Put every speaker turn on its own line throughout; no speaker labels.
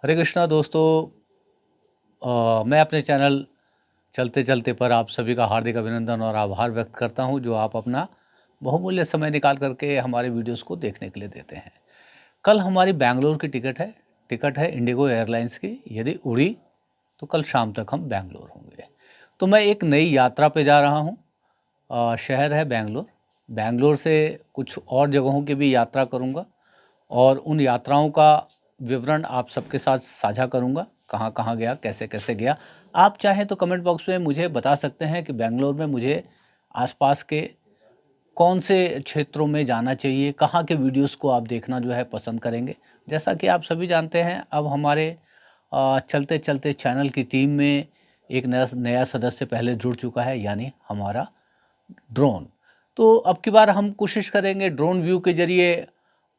हरे कृष्णा दोस्तों। मैं अपने चैनल चलते चलते पर आप सभी का हार्दिक अभिनंदन और आभार व्यक्त करता हूं, जो आप अपना बहुमूल्य समय निकाल करके हमारे वीडियोस को देखने के लिए देते हैं। कल हमारी बैंगलोर की टिकट है इंडिगो एयरलाइंस की। यदि उड़ी तो कल शाम तक हम बैंगलोर होंगे। तो मैं एक नई यात्रा पे जा रहा हूं। शहर है बैंगलोर। बैंगलोर से कुछ और जगहों की भी यात्रा करूंगा और उन यात्राओं का विवरण आप सबके साथ साझा करूंगा। कहाँ कहाँ गया, कैसे कैसे गया। आप चाहें तो कमेंट बॉक्स में मुझे बता सकते हैं कि बेंगलोर में मुझे आसपास के कौन से क्षेत्रों में जाना चाहिए, कहाँ के वीडियोस को आप देखना जो है पसंद करेंगे। जैसा कि आप सभी जानते हैं, अब हमारे चलते चलते चैनल की टीम में एक नया सदस्य पहले जुड़ चुका है, यानी हमारा ड्रोन। तो अब की बार हम कोशिश करेंगे ड्रोन व्यू के ज़रिए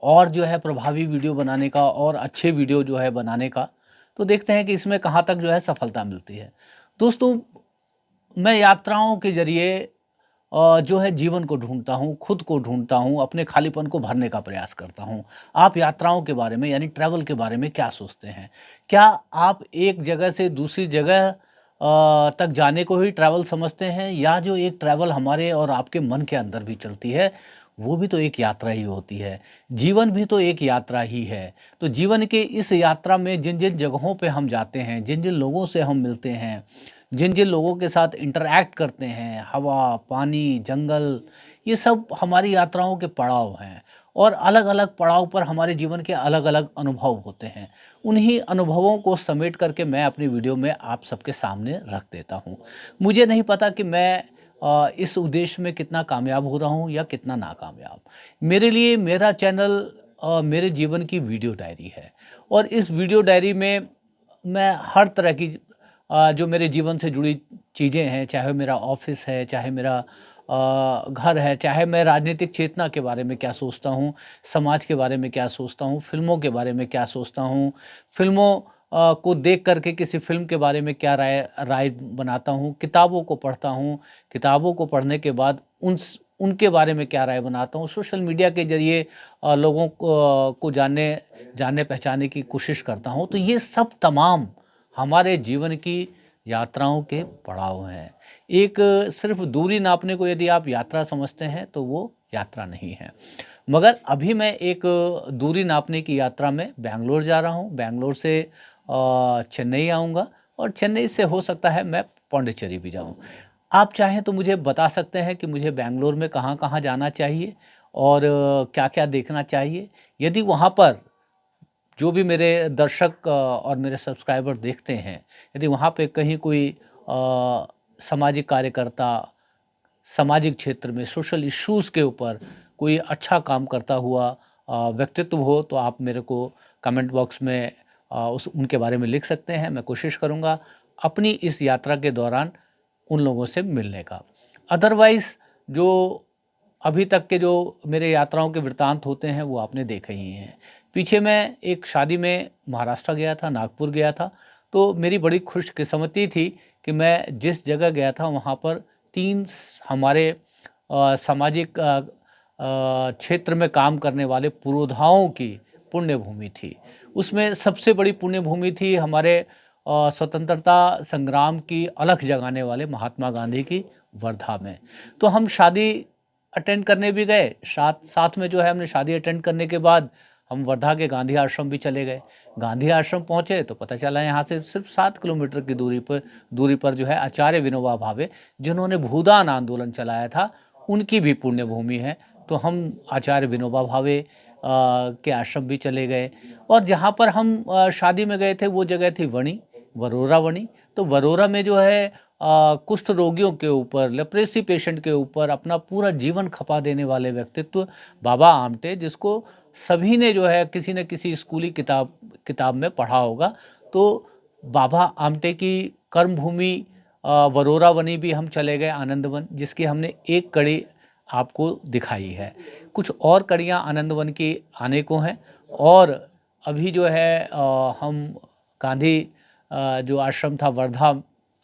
और जो है प्रभावी वीडियो बनाने का और अच्छे वीडियो जो है बनाने का। तो देखते हैं कि इसमें कहाँ तक जो है सफलता मिलती है। दोस्तों, मैं यात्राओं के ज़रिए जो है जीवन को ढूँढता हूँ, खुद को ढूँढता हूँ, अपने खालीपन को भरने का प्रयास करता हूँ। आप यात्राओं के बारे में यानी ट्रैवल के बारे में क्या सोचते हैं? क्या आप एक जगह से दूसरी जगह तक जाने को ही ट्रैवल समझते हैं, या जो एक ट्रैवल हमारे और आपके मन के अंदर भी चलती है, वो भी तो एक यात्रा ही होती है। जीवन भी तो एक यात्रा ही है। तो जीवन के इस यात्रा में जिन-जिन जगहों पे हम जाते हैं, जिन-जिन लोगों से हम मिलते हैं, जिन-जिन लोगों के साथ इंटरैक्ट करते हैं, हवा, पानी, जंगल, ये सब हमारी यात्राओं के पड़ाव हैं और अलग-अलग पड़ाव पर हमारे जीवन के अलग-अलग अनुभव होते हैं। उन्हीं अनुभवों को समेट करके मैं अपनी वीडियो में आप सबके सामने रख देता हूँ। मुझे नहीं पता कि मैं इस उद्देश्य में कितना कामयाब हो रहा हूँ या कितना नाकामयाब। मेरे लिए मेरा चैनल मेरे जीवन की वीडियो डायरी है और इस वीडियो डायरी में मैं हर तरह की जो मेरे जीवन से जुड़ी चीज़ें हैं, चाहे मेरा ऑफ़िस है, चाहे मेरा घर है, चाहे मैं राजनीतिक चेतना के बारे में क्या सोचता हूँ, समाज के बारे में क्या सोचता हूँ, फ़िल्मों के बारे में क्या सोचता हूँ, फ़िल्मों को देख कर के किसी फ़िल्म के बारे में क्या राय राय बनाता हूँ, किताबों को पढ़ता हूँ, किताबों को पढ़ने के बाद उनके बारे में क्या राय बनाता हूँ, सोशल मीडिया के ज़रिए लोगों को जानने पहचानने की कोशिश करता हूँ। तो ये सब तमाम हमारे जीवन की यात्राओं के पड़ाव हैं। एक सिर्फ़ दूरी नापने को यदि आप यात्रा समझते हैं, तो वो यात्रा नहीं है। मगर अभी मैं एक दूरी नापने की यात्रा में बैंगलोर जा रहा हूँ। बैंगलोर से चेन्नई आऊँगा और चेन्नई से हो सकता है मैं पौंडीचेरी भी जाऊँ। आप चाहें तो मुझे बता सकते हैं कि मुझे बैंगलोर में कहाँ-कहाँ जाना चाहिए और क्या-क्या देखना चाहिए? यदि वहाँ पर जो भी मेरे दर्शक और मेरे सब्सक्राइबर देखते हैं, यदि वहाँ पे कहीं कोई सामाजिक कार्यकर्ता, सामाजिक क्षेत्र में सोशल इश्यूज़ के ऊपर कोई अच्छा काम करता हुआ व्यक्तित्व हो, तो आप मेरे को कमेंट बॉक्स में उस उनके बारे में लिख सकते हैं। मैं कोशिश करूँगा अपनी इस यात्रा के दौरान उन लोगों से मिलने का। अदरवाइज़ जो अभी तक के जो मेरे यात्राओं के वृत्तांत होते हैं, वो आपने देखे ही हैं। पीछे मैं एक शादी में महाराष्ट्र गया था, नागपुर गया था, तो मेरी बड़ी खुशकिस्मती थी कि मैं जिस जगह गया था वहाँ पर 3 हमारे सामाजिक क्षेत्र में काम करने वाले पुरोधाओं की पुण्य भूमि थी। उसमें सबसे बड़ी पुण्य भूमि थी हमारे स्वतंत्रता संग्राम की अलख जगाने वाले महात्मा गांधी की, वर्धा में। तो हम शादी अटेंड करने भी गए, साथ में जो है हमने शादी अटेंड करने के बाद हम वर्धा के गांधी आश्रम भी चले गए। गांधी आश्रम पहुँचे तो पता चला यहाँ से सिर्फ 7 किलोमीटर की दूरी पर जो है आचार्य विनोबा भावे, जिन्होंने भूदान आंदोलन चलाया था, उनकी भी पुण्य भूमि है। तो हम आचार्य विनोबा भावे के आश्रम भी चले गए और जहाँ पर हम शादी में गए थे वो जगह थी वणी, वरोरा वणी। तो वरोरा में जो है कुष्ठ रोगियों के ऊपर, लेप्रेसी पेशेंट के ऊपर अपना पूरा जीवन खपा देने वाले व्यक्तित्व बाबा आमटे, जिसको सभी ने जो है किसी न किसी स्कूली किताब में पढ़ा होगा। तो बाबा आमटे की कर्मभूमि वरोरा वनी भी हम चले गए, आनंदवन, जिसकी हमने एक कड़ी आपको दिखाई है। कुछ और कड़ियाँ आनंदवन की आने को हैं और अभी जो है हम गांधी जो आश्रम था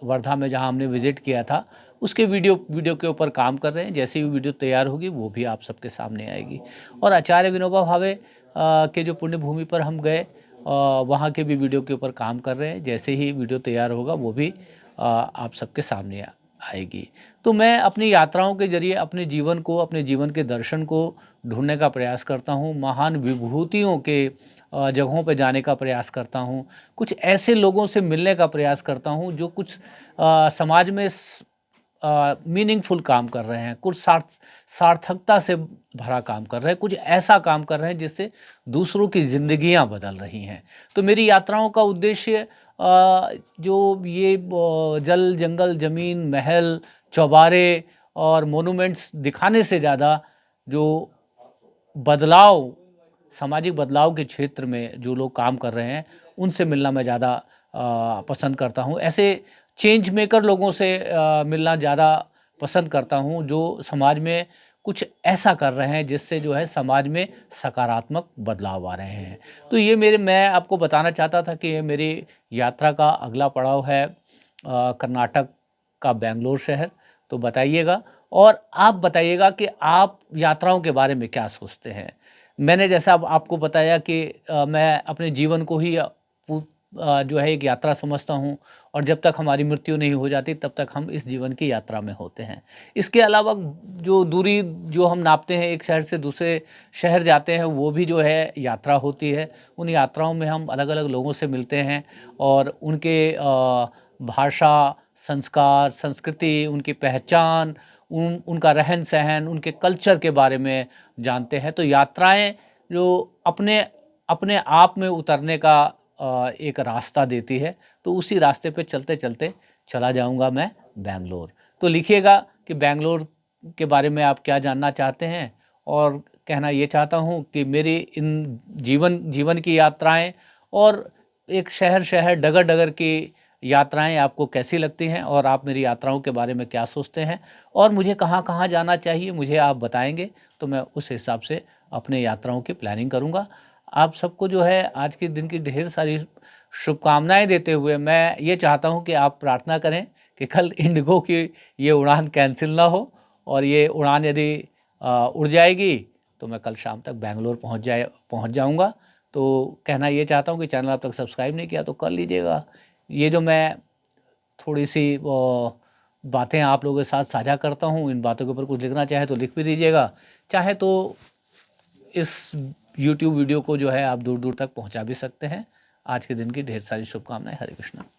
वर्धा में जहाँ हमने विज़िट किया था, उसके वीडियो के ऊपर काम कर रहे हैं। जैसे ही वीडियो तैयार होगी वो भी आप सबके सामने आएगी। और आचार्य विनोबा भावे के जो पुण्य भूमि पर हम गए, वहाँ के भी वीडियो के ऊपर काम कर रहे हैं। जैसे ही वीडियो तैयार होगा वो भी आप सबके सामने आएगी। तो मैं अपनी यात्राओं के ज़रिए अपने जीवन को, अपने जीवन के दर्शन को ढूँढने का प्रयास करता हूँ। महान विभूतियों के जगहों पे जाने का प्रयास करता हूँ। कुछ ऐसे लोगों से मिलने का प्रयास करता हूँ जो कुछ समाज में मीनिंगफुल काम कर रहे हैं, कुछ सार्थकता से भरा काम कर रहे हैं, कुछ ऐसा काम कर रहे हैं जिससे दूसरों की ज़िंदगियाँ बदल रही हैं। तो मेरी यात्राओं का उद्देश्य जो ये जल, जंगल, ज़मीन, महल, चौबारे और मोनूमेंट्स दिखाने से ज़्यादा जो बदलाव, सामाजिक बदलाव के क्षेत्र में जो लोग काम कर रहे हैं, उनसे मिलना मैं ज़्यादा पसंद करता हूँ। ऐसे चेंज मेकर लोगों से मिलना ज़्यादा पसंद करता हूँ, जो समाज में कुछ ऐसा कर रहे हैं, जिससे जो है समाज में सकारात्मक बदलाव आ रहे हैं। तो ये मैं आपको बताना चाहता था कि ये मेरी यात्रा का अगला पड़ाव है कर्नाटक का बेंगलोर शहर। तो बताइएगा और आप बताइएगा कि आप यात्राओं के बारे में क्या सोचते हैं? मैंने जैसा अब आपको बताया कि मैं अपने जीवन को ही जो है एक यात्रा समझता हूँ और जब तक हमारी मृत्यु नहीं हो जाती तब तक हम इस जीवन की यात्रा में होते हैं। इसके अलावा जो दूरी जो हम नापते हैं, एक शहर से दूसरे शहर जाते हैं, वो भी जो है यात्रा होती है। उन यात्राओं में हम अलग-अलग लोगों से मिलते हैं और उनके भाषा, संस्कार, संस्कृति, उनकी पहचान, उनका रहन-सहन, उनके कल्चर के बारे में जानते हैं। तो यात्राएँ जो अपने अपने आप में उतरने का एक रास्ता देती है, तो उसी रास्ते पे चलते-चलते चला जाऊँगा मैं बैंगलोर। तो लिखिएगा कि बैंगलोर के बारे में आप क्या जानना चाहते हैं और कहना ये चाहता हूँ कि मेरी इन जीवन की यात्राएँ और एक शहर-शहर, डगर-डगर की यात्राएँ आपको कैसी लगती हैं और आप मेरी यात्राओं के बारे में क्या सोचते हैं और मुझे कहाँ-कहाँ जाना चाहिए, मुझे आप बताएँगे, तो मैं उस हिसाब से अपने यात्राओं की प्लानिंग करूँगा। आप सबको जो है आज के दिन की ढेर सारी शुभकामनाएँ देते हुए मैं ये चाहता हूँ कि आप प्रार्थना करें कि कल इंडिगो की ये उड़ान कैंसल ना हो और ये उड़ान यदि उड़ जाएगी तो मैं कल शाम तक बैंगलोर पहुँच जाऊँगा। तो कहना ये चाहता हूँ कि चैनल अब तक सब्सक्राइब नहीं किया तो कर लीजिएगा। ये जो मैं थोड़ी-सी बातें आप लोगों के साथ साझा करता हूँ, इन बातों के ऊपर कुछ लिखना चाहे तो लिख भी दीजिएगा। चाहे तो इस यूट्यूब वीडियो को जो है आप दूर-दूर तक पहुँचा भी सकते हैं। आज के दिन की ढेर सारी शुभकामनाएँ। हरे कृष्णा।